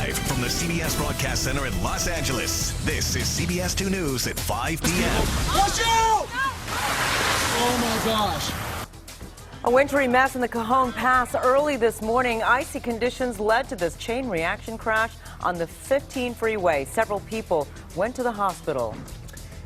Live from the CBS Broadcast Center in Los Angeles, this is CBS 2 News at 5 p.m. Watch out! Oh my gosh. A wintry mess in the Cajon Pass early this morning. Icy conditions led to this chain reaction crash on the 15 freeway. Several people went to the hospital.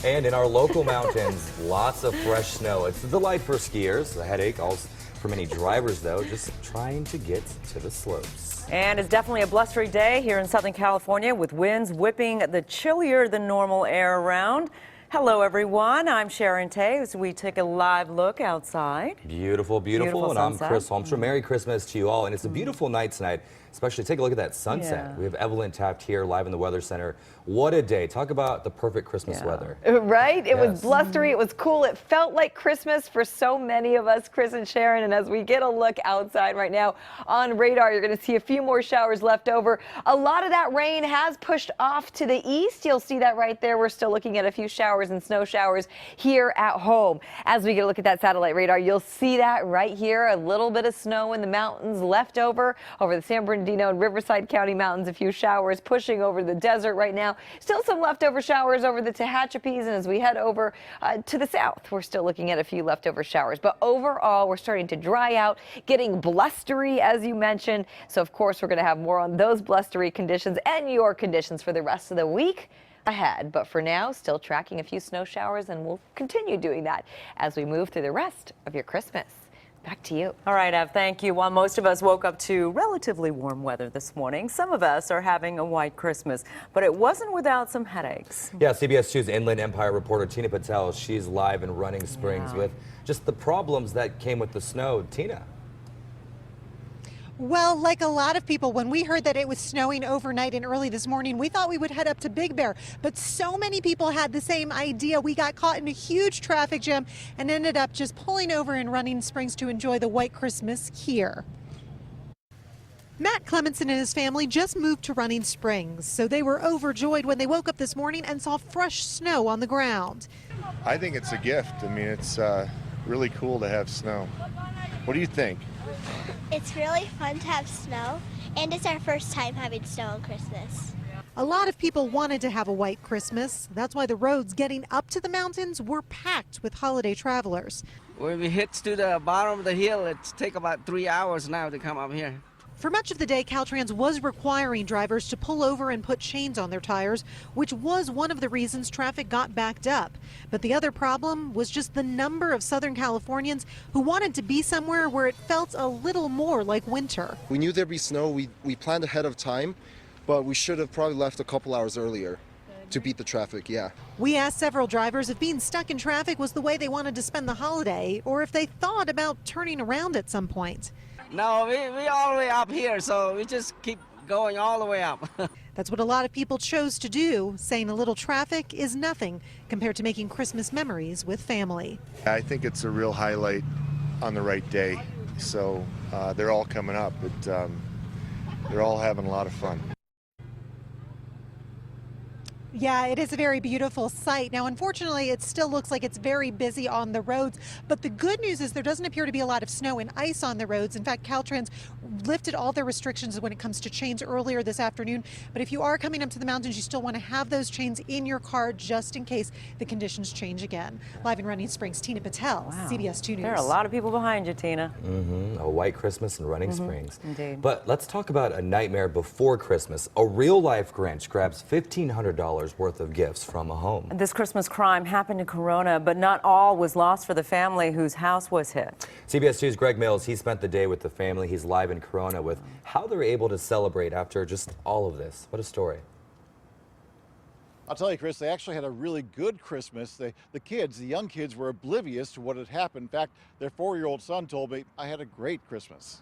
And in our local mountains, lots of fresh snow. It's a delight for skiers, a headache also for many drivers, though, just trying to get to the slopes. And it's definitely a blustery day here in Southern California with winds whipping the chillier than normal air around. Hello, everyone. I'm Sharon Tay as we take a live look outside. Beautiful, beautiful. And sunset. I'm Chris Holmstrom. Merry Christmas to you all. And it's a beautiful night tonight, especially take a look at that sunset. Yeah. We have Evelyn tapped here live in the Weather Center. What a day. Talk about the perfect Christmas weather. Right? It Yes. was blustery. It was cool. It felt like Christmas for so many of us, Chris and Sharon. And as we get a look outside right now on radar, you're going to see a few more showers left over. A lot of that rain has pushed off to the east. You'll see that right there. We're still looking at a few showers and snow showers here at home. As we get a look at that satellite radar, you'll see that right here. A little bit of snow in the mountains left over the San Bernardino and Riverside County mountains. A few showers pushing over the desert right now. Still some leftover showers over the Tehachapies, and as we head over to the south, we're still looking at a few leftover showers. But overall, we're starting to dry out, getting blustery, as you mentioned. So, of course, we're going to have more on those blustery conditions and your conditions for the rest of the week ahead. But for now, still tracking a few snow showers, and we'll continue doing that as we move through the rest of your Christmas. Back to you. All right, Ev, thank you. While most of us woke up to relatively warm weather this morning, some of us are having a white Christmas, but it wasn't without some headaches. Yeah, CBS 2's Inland Empire reporter Tina Patel, she's live in Running Springs with just the problems that came with the snow. Tina. Well, like a lot of people, when we heard that it was snowing overnight and early this morning, we thought we would head up to Big Bear. But so many people had the same idea. We got caught in a huge traffic jam and ended up just pulling over in Running Springs to enjoy the white Christmas here. Matt Clemenson and his family just moved to Running Springs, so they were overjoyed when they woke up this morning and saw fresh snow on the ground. I think it's a gift. I mean, it's really cool to have snow. What do you think? It's really fun to have snow, and it's our first time having snow on Christmas. A lot of people wanted to have a white Christmas. That's why the roads getting up to the mountains were packed with holiday travelers. When we hit to the bottom of the hill, it takes about 3 hours now to come up here. For much of the day, Caltrans was requiring drivers to pull over and put chains on their tires, which was one of the reasons traffic got backed up. But the other problem was just the number of Southern Californians who wanted to be somewhere where it felt a little more like winter. We knew there'd be snow. We planned ahead of time, but we should have probably left a couple hours earlier to beat the traffic, yeah. We asked several drivers if being stuck in traffic was the way they wanted to spend the holiday, or if they thought about turning around at some point. No, we all the way up here, so we just keep going all the way up. That's what a lot of people chose to do, saying a little traffic is nothing compared to making Christmas memories with family. I think it's a real highlight on the right day. So they're all coming up, but they're all having a lot of fun. Yeah, it is a very beautiful sight. Now, unfortunately, it still looks like it's very busy on the roads. But the good news is there doesn't appear to be a lot of snow and ice on the roads. In fact, Caltrans lifted all their restrictions when it comes to chains earlier this afternoon. But if you are coming up to the mountains, you still want to have those chains in your car just in case the conditions change again. Live in Running Springs, Tina Patel, CBS 2 News. There are a lot of people behind you, Tina. A white Christmas in Running Springs. Indeed. But let's talk about a nightmare before Christmas. A real-life Grinch grabs $1,500 worth of gifts from a home. This Christmas crime happened in Corona, but not all was lost for the family whose house was hit. CBS 2's Greg Mills, he spent the day with the family. He's live in Corona with how they're able to celebrate after just all of this. What a story. I'll tell you, Chris, they actually had a really good Christmas. The young kids were oblivious to what had happened. In fact, their 4-year-old son told me, "I had a great Christmas."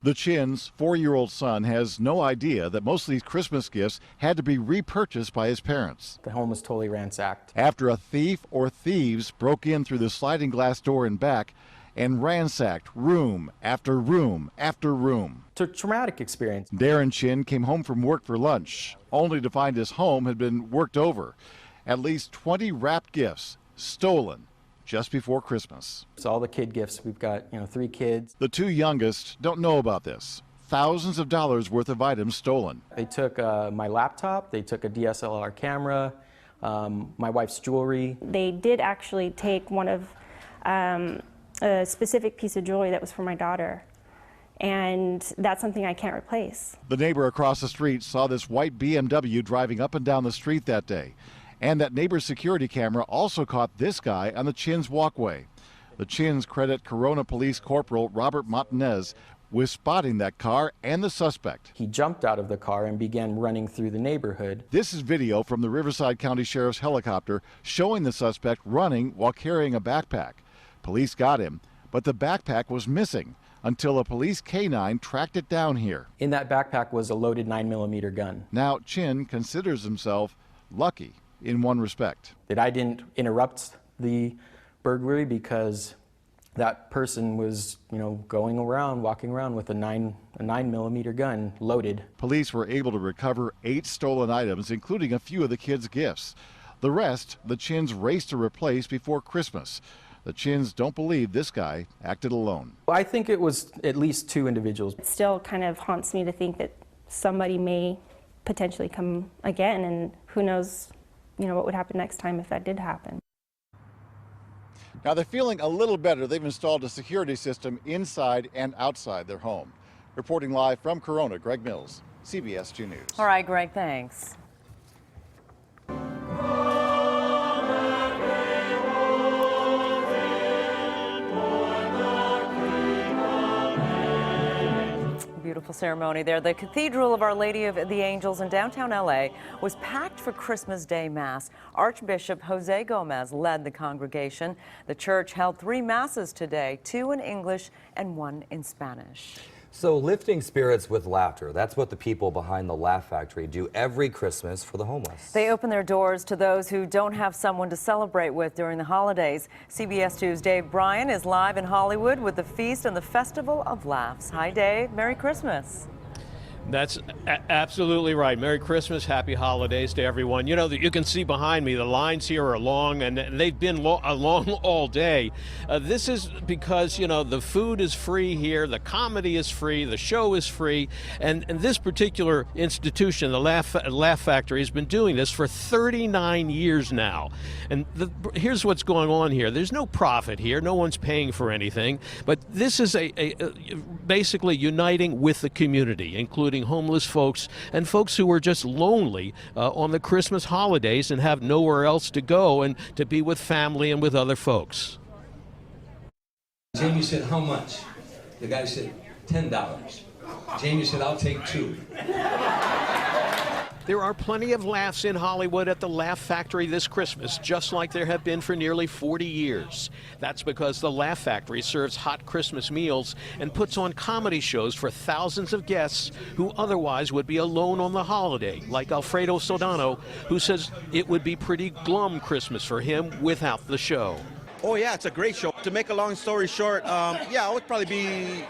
The Chin's 4-year-old son has no idea that most of these Christmas gifts had to be repurchased by his parents. The home was totally ransacked. After a thief or thieves broke in through the sliding glass door and back and ransacked room after room after room. It's a traumatic experience. Darren Chin came home from work for lunch, only to find his home had been worked over. At least 20 wrapped gifts stolen just before Christmas. It's all the kid gifts. We've got, 3 kids. The 2 youngest don't know about this. thousands of dollars worth of items stolen. They took my laptop, they took a DSLR camera, my wife's jewelry. They did actually take one of a specific piece of jewelry that was for my daughter, and that's something I can't replace. The neighbor across the street saw this white BMW driving up and down the street that day, and that neighbor's security camera also caught this guy on the Chins walkway. The Chins credit Corona Police Corporal Robert Martinez with spotting that car and the suspect. He jumped out of the car and began running through the neighborhood. This is video from the Riverside County Sheriff's helicopter showing the suspect running while carrying a backpack. Police got him, but the backpack was missing until a police K-9 tracked it down here. In that backpack was a loaded 9mm gun. Now, Chin considers himself lucky in one respect. That I didn't interrupt the burglary because that person was, going around, walking around with a 9mm gun loaded. Police were able to recover 8 stolen items, including a few of the kids' gifts. The rest, the Chins raced to replace before Christmas. The Chins don't believe this guy acted alone. I think it was at least 2 individuals. It still kind of haunts me to think that somebody may potentially come again, and who knows, what would happen next time if that did happen. Now they're feeling a little better. They've installed a security system inside and outside their home. Reporting live from Corona, Greg Mills, CBS 2 News. All right, Greg, thanks. Beautiful ceremony there. The Cathedral of Our Lady of the Angels in downtown LA was packed for Christmas Day Mass. Archbishop Jose Gomez led the congregation. The church held 3 masses today, 2 in English and 1 in Spanish. So lifting spirits with laughter, that's what the people behind the Laugh Factory do every Christmas for the homeless. They open their doors to those who don't have someone to celebrate with during the holidays. CBS 2's Dave Bryan is live in Hollywood with the Feast and the Festival of Laughs. Hi, Dave. Merry Christmas. That's absolutely right. Merry Christmas, happy holidays to everyone. You can see behind me, the lines here are long, and they've been long all day. This is because, the food is free here, the comedy is free, the show is free, and this particular institution, the Laugh Factory, has been doing this for 39 years now. And here's what's going on here. There's no profit here. No one's paying for anything, but this is basically uniting with the community, including homeless folks and folks who are just lonely on the Christmas holidays and have nowhere else to go and to be with family and with other folks. Jamie said, "How much?" The guy said, $10. Jamie said, "I'll take 2. There are plenty of laughs in Hollywood at the Laugh Factory this Christmas, just like there have been for nearly 40 years. That's because the Laugh Factory serves hot Christmas meals and puts on comedy shows for thousands of guests who otherwise would be alone on the holiday, like Alfredo Sodano, who says it would be pretty glum Christmas for him without the show. Oh yeah, it's a great show. To make a long story short, I would probably be,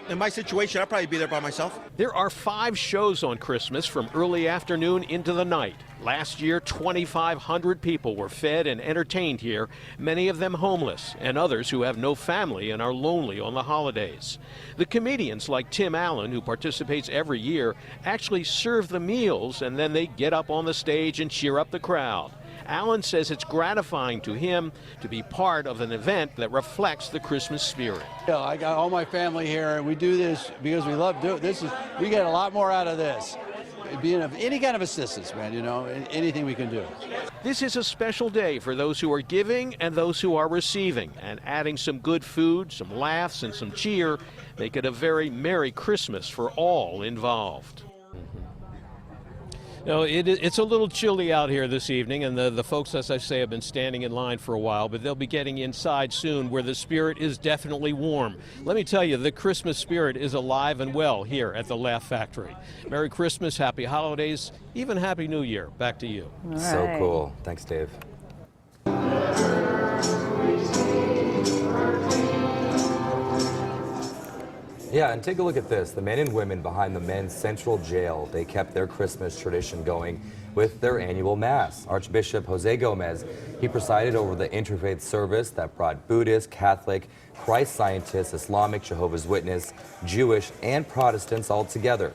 in my situation, I'd probably be there by myself. There are 5 shows on Christmas from early afternoon into the night. Last year, 2,500 people were fed and entertained here, many of them homeless, and others who have no family and are lonely on the holidays. The comedians like Tim Allen, who participates every year, actually serve the meals, and then they get up on the stage and cheer up the crowd. Allen says it's gratifying to him to be part of an event that reflects the Christmas spirit. I got all my family here, and we do this because we love doing this. We get a lot more out of this. Being of any kind of assistance, man, anything we can do. This is a special day for those who are giving and those who are receiving, and adding some good food, some laughs, and some cheer make it a very Merry Christmas for all involved. It's a little chilly out here this evening, and the folks, as I say, have been standing in line for a while, but they'll be getting inside soon where the spirit is definitely warm. Let me tell you, the Christmas spirit is alive and well here at the Laugh Factory. Merry Christmas, happy holidays, even Happy New Year. Back to you. Right. So cool. Thanks, Dave. Yeah, and take a look at this. The men and women behind the men's central jail, they kept their Christmas tradition going with their annual Mass. Archbishop Jose Gomez, he presided over the interfaith service that brought Buddhist, Catholic, Christ scientists, Islamic, Jehovah's Witness, Jewish, and Protestants all together.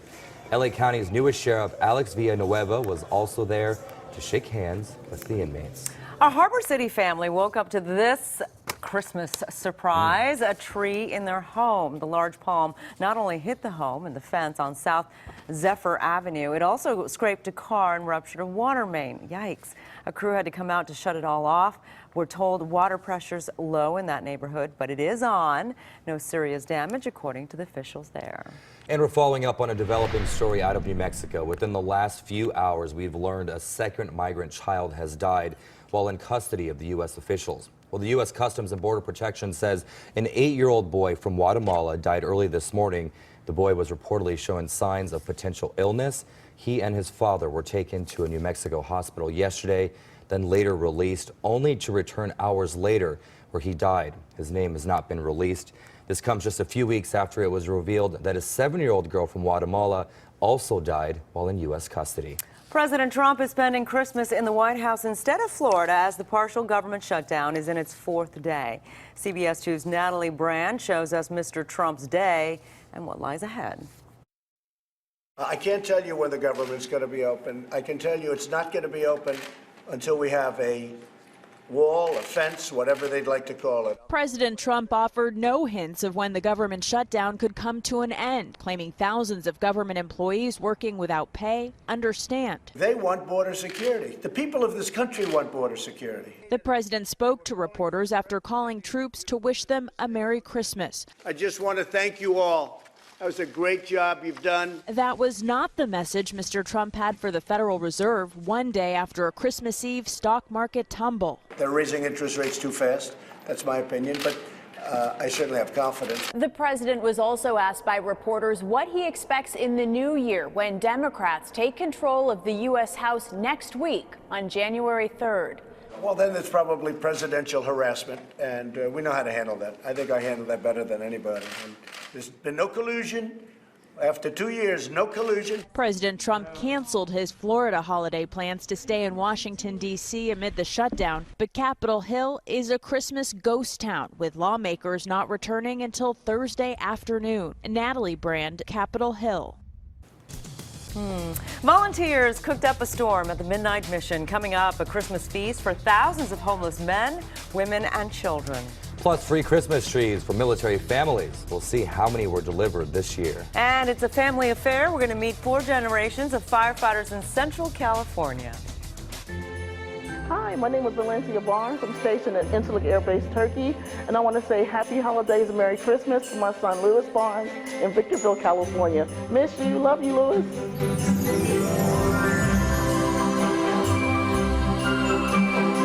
LA County's newest sheriff, Alex Villanueva, was also there to shake hands with the inmates. A Harbor City family woke up to this Christmas surprise, a tree in their home. The large palm not only hit the home and the fence on South Zephyr Avenue, it also scraped a car and ruptured a water main. Yikes. A crew had to come out to shut it all off. We're told water pressure's low in that neighborhood, but it is on. No serious damage, according to the officials there. And we're following up on a developing story out of New Mexico. Within the last few hours, we've learned a second migrant child has died while in custody of the U.S. officials. Well, the U.S. Customs and Border Protection says an 8-year-old boy from Guatemala died early this morning. The boy was reportedly showing signs of potential illness. He and his father were taken to a New Mexico hospital yesterday, then later released, only to return hours later where he died. His name has not been released. This comes just a few weeks after it was revealed that a 7-year-old girl from Guatemala also died while in U.S. custody. President Trump is spending Christmas in the White House instead of Florida as the partial government shutdown is in its 4th day. CBS 2's Natalie Brand shows us Mr. Trump's day and what lies ahead. I can't tell you when the government's going to be open. I can tell you it's not going to be open until we have a wall, a fence, whatever they'd like to call it. President Trump offered no hints of when the government shutdown could come to an end, claiming thousands of government employees working without pay understand. They want border security. The people of this country want border security. The president spoke to reporters after calling troops to wish them a Merry Christmas. I just want to thank you all. That was a great job you've done. That was not the message Mr. Trump had for the Federal Reserve one day after a Christmas Eve stock market tumble. They're raising interest rates too fast. That's my opinion, but I certainly have confidence. The president was also asked by reporters what he expects in the new year when Democrats take control of the U.S. House next week on January 3rd. Well, then it's probably presidential harassment, and we know how to handle that. I think I handle that better than anybody. And there's been no collusion. After 2 years, no collusion. President Trump canceled his Florida holiday plans to stay in Washington, D.C. amid the shutdown. But Capitol Hill is a Christmas ghost town, with lawmakers not returning until Thursday afternoon. Natalie Brand, Capitol Hill. Volunteers cooked up a storm at the Midnight Mission. Coming up, a Christmas feast for thousands of homeless men, women, and children. Plus, free Christmas trees for military families. We'll see how many were delivered this year. And it's a family affair. We're going to meet 4 generations of firefighters in Central California. Hi, my name is Valencia Barnes. I'm stationed at Interlock Air Base, Turkey, and I want to say Happy Holidays and Merry Christmas to my son Louis Barnes in Victorville, California. Miss you, love you, Louis.